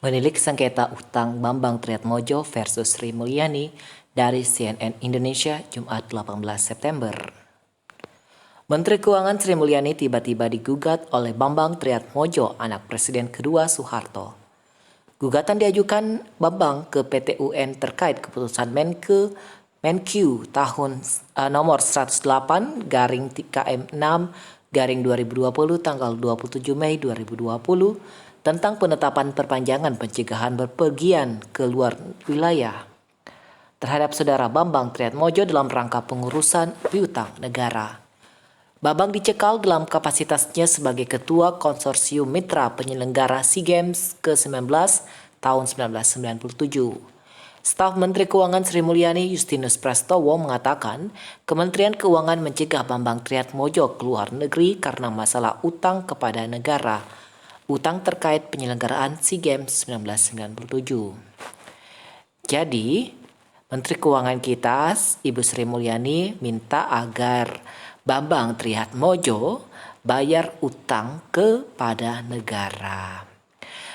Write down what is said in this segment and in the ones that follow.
Menilik sengketa utang Bambang Triatmojo versus Sri Mulyani dari CNN Indonesia Jumat 18 September. Menteri Keuangan Sri Mulyani tiba-tiba digugat oleh Bambang Triatmojo, anak Presiden kedua Soeharto. Gugatan diajukan Bambang ke PT UN terkait keputusan Menq tahun nomor 108 garing KM 6 garing 2020 tanggal 27 Mei 2020 tentang penetapan perpanjangan pencegahan berpergian ke luar wilayah terhadap saudara Bambang Triatmojo dalam rangka pengurusan piutang negara. Bambang dicekal dalam kapasitasnya sebagai Ketua Konsorsium Mitra Penyelenggara SEA Games ke-19 tahun 1997. Staf Menteri Keuangan Sri Mulyani Justinus Prastowo mengatakan Kementerian Keuangan mencegah Bambang Triatmojo ke luar negeri karena masalah utang kepada negara. Utang terkait penyelenggaraan SEA Games 1997. Jadi, Menteri Keuangan kita, Ibu Sri Mulyani, minta agar Bambang Triatmojo bayar utang kepada negara.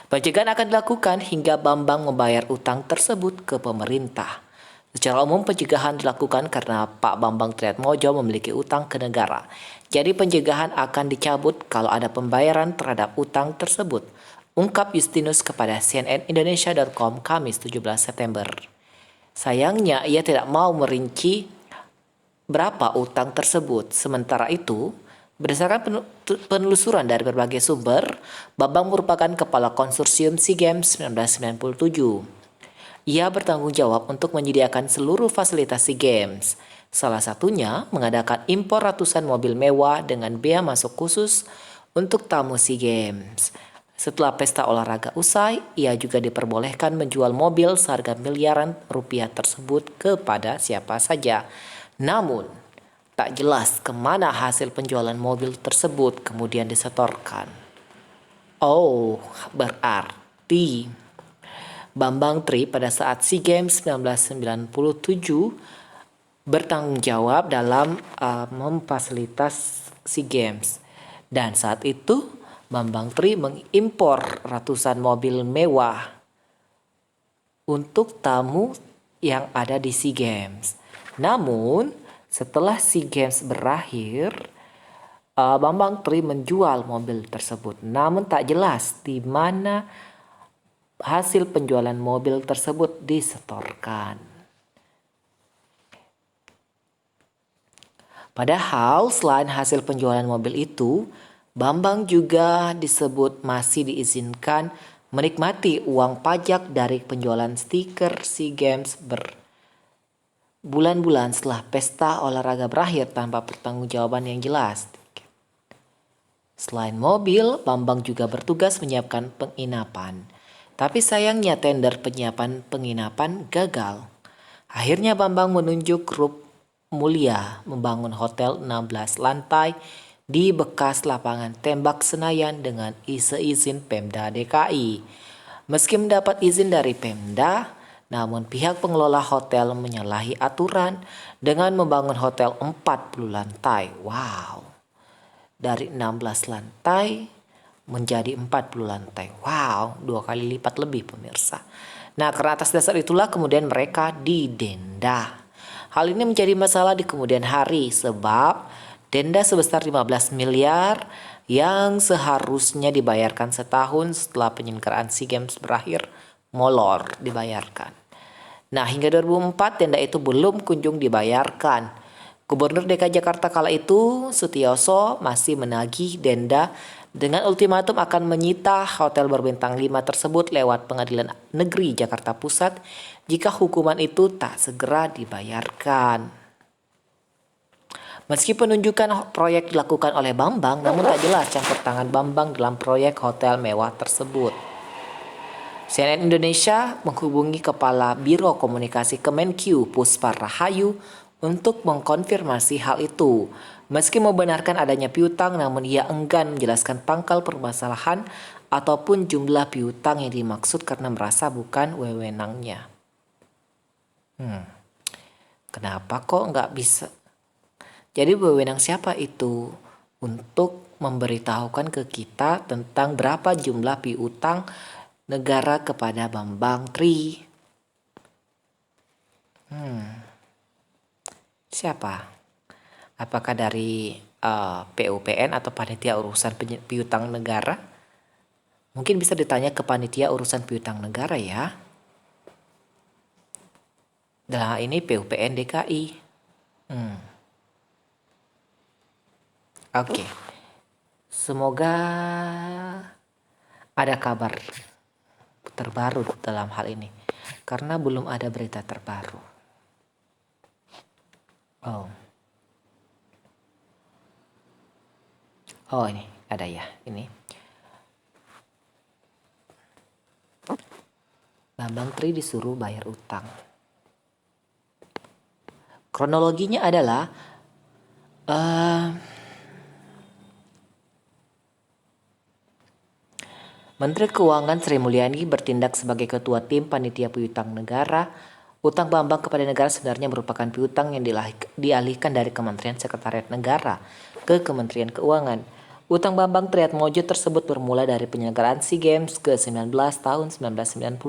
Pencegahan akan dilakukan hingga Bambang membayar utang tersebut ke pemerintah. Secara umum pencegahan dilakukan karena Pak Bambang Triatmojo memiliki utang ke negara. Jadi pencegahan akan dicabut kalau ada pembayaran terhadap utang tersebut, ungkap Justinus kepada cnnindonesia.com Kamis 17 September. Sayangnya ia tidak mau merinci berapa utang tersebut. Sementara itu, berdasarkan penelusuran dari berbagai sumber, Bambang merupakan kepala konsorsium SEA Games 1997. Ia bertanggung jawab untuk menyediakan seluruh fasilitas SEA Games. Salah satunya mengadakan impor ratusan mobil mewah dengan bea masuk khusus untuk tamu SEA Games. Setelah pesta olahraga usai, ia juga diperbolehkan menjual mobil seharga miliaran rupiah tersebut kepada siapa saja. Namun, tak jelas kemana hasil penjualan mobil tersebut kemudian disetorkan. Oh, berarti Bambang Tri pada saat SEA Games 1997 bertanggung jawab dalam memfasilitas SEA Games. Dan saat itu Bambang Tri mengimpor ratusan mobil mewah untuk tamu yang ada di SEA Games. Namun setelah SEA Games berakhir, Bambang Tri menjual mobil tersebut. Namun tak jelas di mana hasil penjualan mobil tersebut disetorkan. Padahal selain hasil penjualan mobil itu, Bambang juga disebut masih diizinkan menikmati uang pajak dari penjualan stiker SEA Games berbulan-bulan setelah pesta olahraga berakhir tanpa pertanggungjawaban yang jelas. Selain mobil, Bambang juga bertugas menyiapkan penginapan. Tapi sayangnya tender penyiapan penginapan gagal. Akhirnya Bambang menunjuk grup Mulia membangun hotel 16 lantai di bekas lapangan tembak Senayan dengan izin Pemda DKI. Meski mendapat izin dari Pemda, namun pihak pengelola hotel menyalahi aturan dengan membangun hotel 40 lantai. Wow, dari 16 lantai menjadi 40 lantai. Wow, 2 kali lipat lebih pemirsa. Nah, karena atas dasar itulah kemudian mereka didenda. Hal ini menjadi masalah di kemudian hari sebab denda sebesar 15 miliar yang seharusnya dibayarkan setahun setelah penyelenggaraan SEA Games berakhir molor dibayarkan. Nah, hingga 2004 denda itu belum kunjung dibayarkan. Gubernur DKI Jakarta kala itu Sutioso masih menagih denda dengan ultimatum akan menyita hotel berbintang 5 tersebut lewat Pengadilan Negeri Jakarta Pusat jika hukuman itu tak segera dibayarkan. Meski penunjukan proyek dilakukan oleh Bambang, namun tak jelas campur tangan Bambang dalam proyek hotel mewah tersebut. CNN Indonesia menghubungi Kepala Biro Komunikasi Kemenq Puspa Rahayu untuk mengkonfirmasi hal itu. Meski membenarkan adanya piutang, namun ia enggan menjelaskan pangkal permasalahan ataupun jumlah piutang yang dimaksud karena merasa bukan wewenangnya. Kenapa kok nggak bisa? Jadi wewenang siapa itu untuk memberitahukan ke kita tentang berapa jumlah piutang negara kepada Bambang Tri. Siapa? Apakah dari PUPN atau Panitia Urusan Piutang Negara? Mungkin bisa ditanya ke Panitia Urusan Piutang Negara ya. Nah, ini PUPN DKI. Oke. Semoga ada kabar terbaru dalam hal ini. Karena belum ada berita terbaru. Oh, ini ada ya. Ini. Bambang Tri disuruh bayar utang. Kronologinya adalah Menteri Keuangan Sri Mulyani bertindak sebagai ketua tim panitia piutang negara. Utang Bambang kepada negara sebenarnya merupakan piutang yang dialihkan dari Kementerian Sekretariat Negara ke Kementerian Keuangan. Utang Bambang Triatmojo tersebut bermula dari penyelenggaraan SEA Games ke-19 tahun 1997.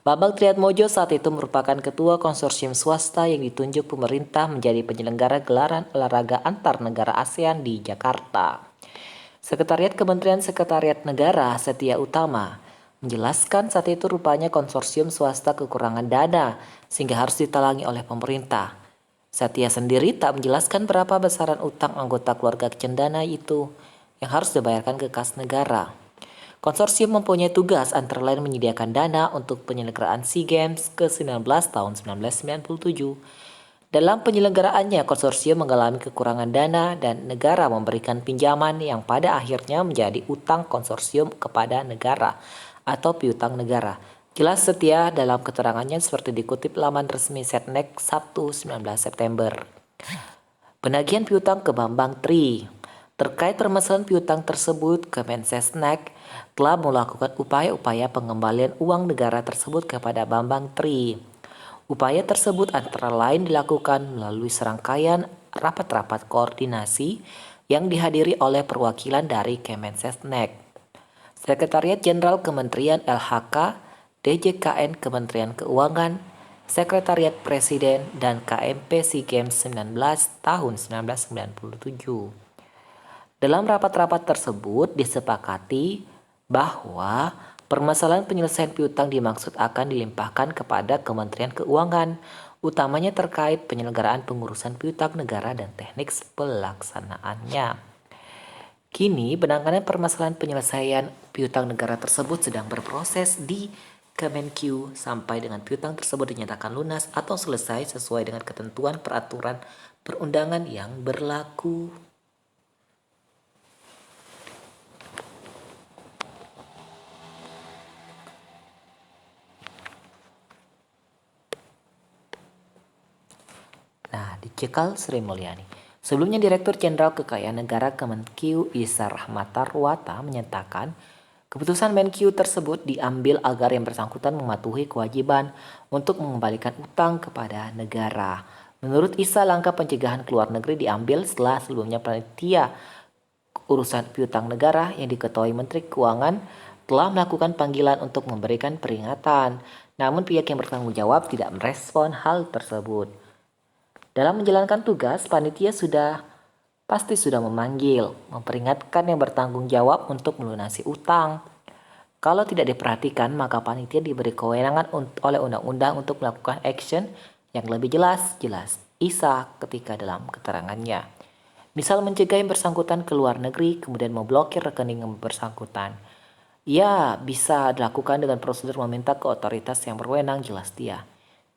Bambang Triatmojo saat itu merupakan ketua konsorsium swasta yang ditunjuk pemerintah menjadi penyelenggara gelaran olahraga antar negara ASEAN di Jakarta. Sekretariat Kementerian Sekretariat Negara Setia Utama menjelaskan saat itu rupanya konsorsium swasta kekurangan dana sehingga harus ditalangi oleh pemerintah. Setia sendiri tak menjelaskan berapa besaran utang anggota keluarga cendana itu yang harus dibayarkan ke kas negara. Konsorsium mempunyai tugas antara lain menyediakan dana untuk penyelenggaraan SEA Games ke-19 tahun 1997. Dalam penyelenggaraannya, konsorsium mengalami kekurangan dana dan negara memberikan pinjaman yang pada akhirnya menjadi utang konsorsium kepada negara atau piutang negara. Jelas Setia dalam keterangannya seperti dikutip laman resmi Setnek Sabtu 19 September. Penagihan piutang ke Bambang Tri. Terkait permasalahan piutang tersebut, Kemensesnek telah melakukan upaya-upaya pengembalian uang negara tersebut kepada Bambang Tri. Upaya tersebut antara lain dilakukan melalui serangkaian rapat-rapat koordinasi yang dihadiri oleh perwakilan dari Kemensesnek, Sekretariat Jenderal Kementerian LHK, DJKN Kementerian Keuangan, Sekretariat Presiden, dan KMP SEA Games 19 tahun 1997. Dalam rapat-rapat tersebut disepakati bahwa permasalahan penyelesaian piutang dimaksud akan dilimpahkan kepada Kementerian Keuangan, utamanya terkait penyelenggaraan pengurusan piutang negara dan teknik pelaksanaannya. Kini, penanganan permasalahan penyelesaian piutang negara tersebut sedang berproses di Kemenq sampai dengan piutang tersebut dinyatakan lunas atau selesai sesuai dengan ketentuan peraturan perundangan yang berlaku. Nah, dicekal Sri Mulyani. Sebelumnya Direktur Jenderal Kekayaan Negara Kemenq Isa Rahmatarwata menyatakan keputusan Menq tersebut diambil agar yang bersangkutan mematuhi kewajiban untuk mengembalikan utang kepada negara. Menurut Isa, langkah pencegahan ke luar negeri diambil setelah sebelumnya panitia urusan piutang negara yang diketuai Menteri Keuangan telah melakukan panggilan untuk memberikan peringatan. Namun pihak yang bertanggung jawab tidak merespon hal tersebut. Dalam menjalankan tugas, panitia pasti sudah memanggil, memperingatkan yang bertanggung jawab untuk melunasi utang. Kalau tidak diperhatikan, maka panitia diberi kewenangan oleh undang-undang untuk melakukan action yang lebih jelas Isa ketika dalam keterangannya. Misal mencegah yang bersangkutan ke luar negeri, kemudian memblokir rekening yang bersangkutan. Ya, bisa dilakukan dengan prosedur meminta ke otoritas yang berwenang, jelas dia.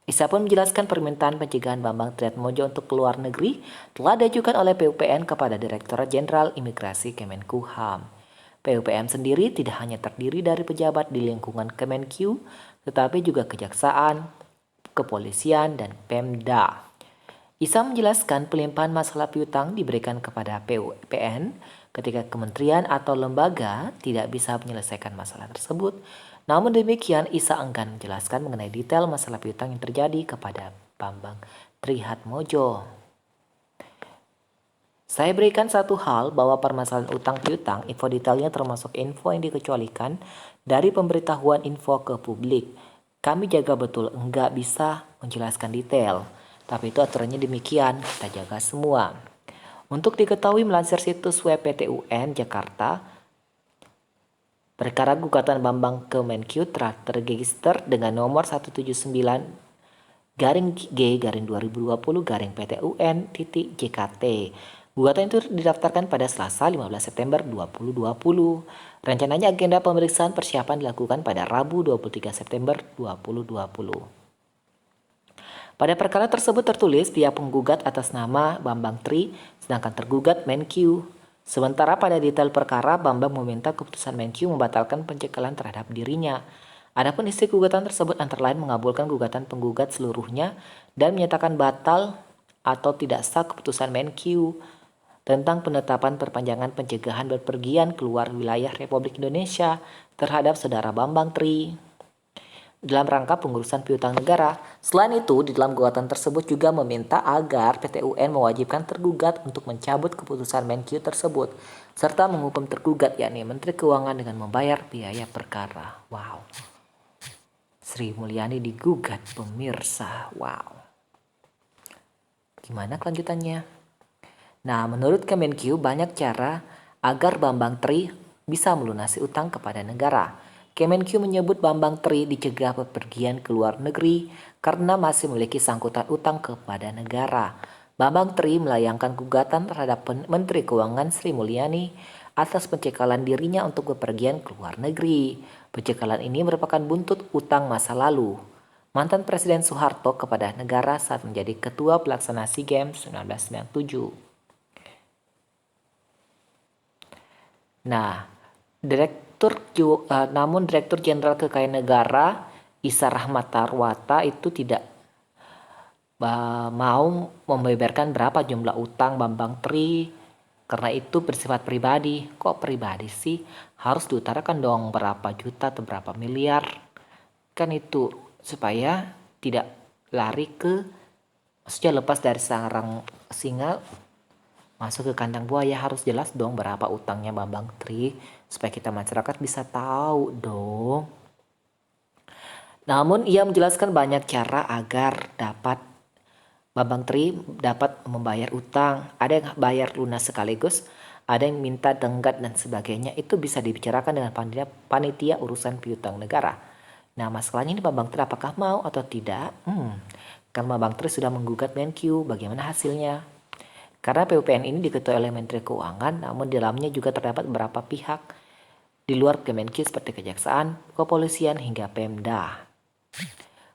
Isa pun menjelaskan permintaan pencegahan Bambang Triatmojo untuk keluar negeri telah diajukan oleh PUPN kepada Direktorat Jenderal Imigrasi Kemenkumham. PUPN sendiri tidak hanya terdiri dari pejabat di lingkungan Kemenq, tetapi juga kejaksaan, kepolisian, dan Pemda. Isa menjelaskan pelimpahan masalah piutang diberikan kepada PUPN ketika kementerian atau lembaga tidak bisa menyelesaikan masalah tersebut. Namun demikian, Isa enggan menjelaskan mengenai detail masalah piutang yang terjadi kepada Bambang Triatmojo. Saya berikan satu hal bahwa permasalahan utang piutang, info detailnya termasuk info yang dikecualikan dari pemberitahuan info ke publik. Kami jaga betul enggak bisa menjelaskan detail, tapi itu aturannya demikian, kita jaga semua. Untuk diketahui melansir situs web PT UN Jakarta, perkara gugatan Bambang ke Menkyu telah terregister dengan nomor 179 garing G garing 2020 garing PT UN titik JKT. Gugatan itu didaftarkan pada Selasa 15 September 2020. Rencananya agenda pemeriksaan persiapan dilakukan pada Rabu 23 September 2020. Pada perkara tersebut tertulis pihak penggugat atas nama Bambang Tri, sedangkan tergugat Menkyu. Sementara pada detail perkara, Bambang meminta keputusan Menkyu membatalkan pencekalan terhadap dirinya. Adapun isi gugatan tersebut antara lain mengabulkan gugatan penggugat seluruhnya dan menyatakan batal atau tidak sah keputusan Menkyu tentang penetapan perpanjangan pencegahan berpergian keluar wilayah Republik Indonesia terhadap saudara Bambang Tri dalam rangka pengurusan piutang negara. Selain itu, di dalam gugatan tersebut juga meminta agar PT UN mewajibkan tergugat untuk mencabut keputusan Menkyu tersebut serta menghukum tergugat yakni Menteri Keuangan dengan membayar biaya perkara. Wow. Sri Mulyani digugat pemirsa. Wow. Gimana kelanjutannya? Nah, menurut Kemenkyu banyak cara agar Bambang Tri bisa melunasi utang kepada negara. Kemenkyu menyebut Bambang Tri dicegah bepergian ke luar negeri karena masih memiliki sangkutan utang kepada negara. Bambang Tri melayangkan gugatan terhadap Menteri Keuangan Sri Mulyani atas pencekalan dirinya untuk bepergian ke luar negeri. Pencekalan ini merupakan buntut utang masa lalu mantan Presiden Soeharto kepada negara saat menjadi Ketua Pelaksana SEA Games 1997. Nah, namun Direktur Jenderal Kekayaan Negara Isa Rahmat Tarwata itu tidak mau membeberkan berapa jumlah utang Bambang Tri karena itu bersifat pribadi. Kok pribadi sih? Harus diutarakan dong berapa juta atau berapa miliar. Kan itu supaya tidak lari maksudnya lepas dari sarang singa masuk ke kandang buaya. Harus jelas dong berapa utangnya Bambang Tri supaya kita masyarakat bisa tahu dong. Namun ia menjelaskan banyak cara agar Bambang Tri dapat membayar utang. Ada yang bayar lunas sekaligus, ada yang minta tenggat dan sebagainya. Itu bisa dibicarakan dengan panitia urusan piutang negara. Nah, masalahnya ini Bambang Tri apakah mau atau tidak? Karena Bambang Tri sudah menggugat Menkyu, bagaimana hasilnya? Karena PUPN ini diketuai oleh Menteri Keuangan, namun di dalamnya juga terdapat beberapa pihak di luar Kemenkyu seperti Kejaksaan, Kepolisian, hingga Pemda.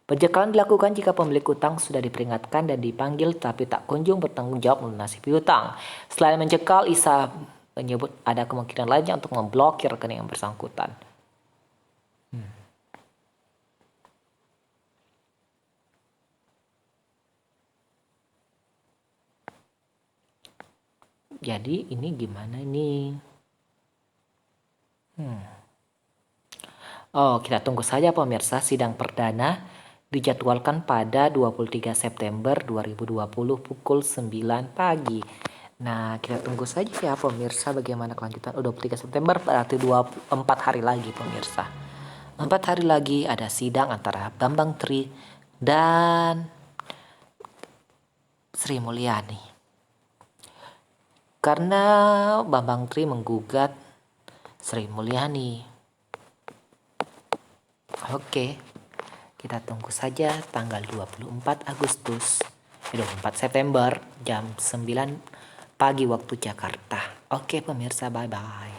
Pencekalan dilakukan jika pemilik utang sudah diperingatkan dan dipanggil tapi tak kunjung bertanggung jawab melunasi piutang. Selain mencekal, Isa menyebut ada kemungkinan lainnya untuk memblokir rekening yang bersangkutan. Jadi ini gimana nih? Oh, kita tunggu saja pemirsa, sidang perdana dijadwalkan pada 23 September 2020 pukul 9 pagi. Nah, kita tunggu saja ya pemirsa bagaimana kelanjutan. 23 September berarti 24 hari lagi pemirsa. 4 hari lagi ada sidang antara Bambang Tri dan Sri Mulyani. Karena Bambang Tri menggugat Sri Mulyani. Oke, kita tunggu saja tanggal 24 September jam 9 pagi waktu Jakarta. Oke pemirsa, bye-bye.